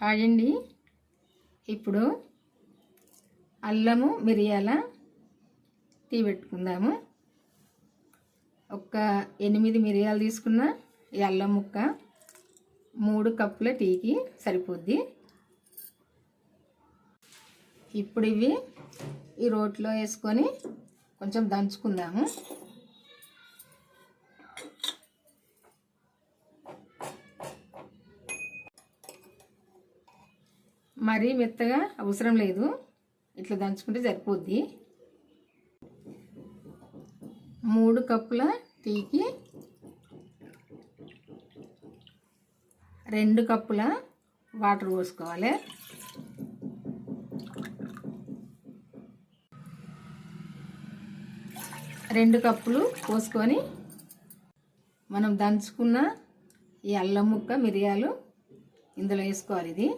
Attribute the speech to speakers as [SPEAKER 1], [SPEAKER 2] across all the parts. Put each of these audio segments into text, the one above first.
[SPEAKER 1] Hi అండి. ఇప్పుడు అల్లము మిరియాల టీ పెట్టుకుందాము. ఒక 8 మిరియాలు తీసుకున్న ఈ అల్లం ముక్క 3 కప్పుల టీకి సరిపోద్ది. ఇప్పుడు ఇవి ఈ రోట్లో వేసుకొని కొంచెం దంచుకుందాము. మరీ మెత్తగా అవసరం లేదు, ఇట్లా దంచుకుంటే సరిపోద్ది. 3 కప్పుల టీకి 2 కప్పుల వాటర్ పోసుకోవాలి. రెండు కప్పులు పోసుకొని మనం దంచుకున్న ఈ అల్లం ముక్క మిరియాలు ఇందులో వేసుకోవాలి. ఇది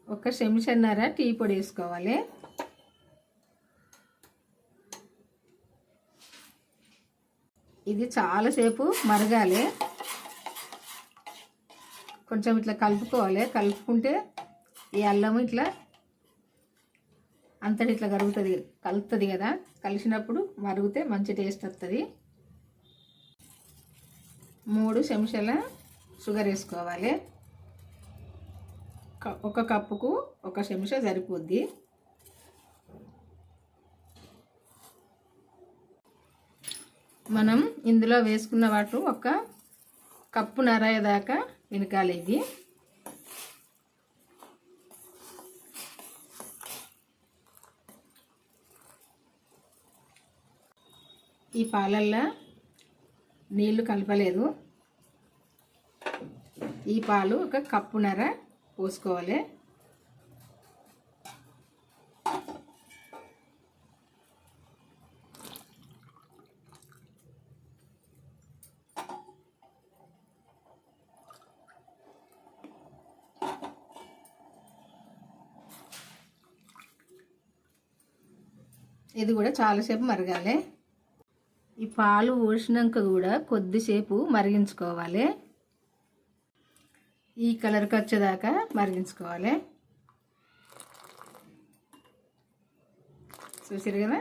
[SPEAKER 1] ఒక చెంచాన్నర టీ పొడి వేసుకోవాలి. ఇది చాలాసేపు మరగాలి. కొంచెం ఇట్లా కలుపుకోవాలి. కలుపుకుంటే ఈ అల్లము ఇట్లా అంతటి ఇట్లా కలుపుతుంది కదా. కలిసినప్పుడు మరిగితే మంచి టేస్ట్ వస్తుంది. 3 చెంచాల షుగర్ వేసుకోవాలి. ఒక కప్పుకు 1 చెంచా సరిపోద్ది. మనం ఇందులో వేసుకున్న వాటర్ 1 కప్పున్నర దాకా వినకాలి. ఇది ఈ పాలల్లో నీళ్లు కలపలేదు. ఈ పాలు 1 కప్పున్నర పోసుకోవాలి. ఇది కూడా చాలాసేపు మరగాలి. ఈ పాలు పోసినాక కూడా కొద్దిసేపు మరిగించుకోవాలి. ఈ కలర్కి వచ్చేదాకా మరిగించుకోవాలి. చూసారు కదా,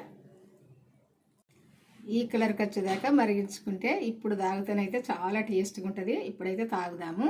[SPEAKER 1] ఈ కలర్కి వచ్చేదాకా మరిగించుకుంటే ఇప్పుడు తాగుతానైతే చాలా టేస్ట్గా ఉంటుంది. ఇప్పుడైతే తాగుదాము.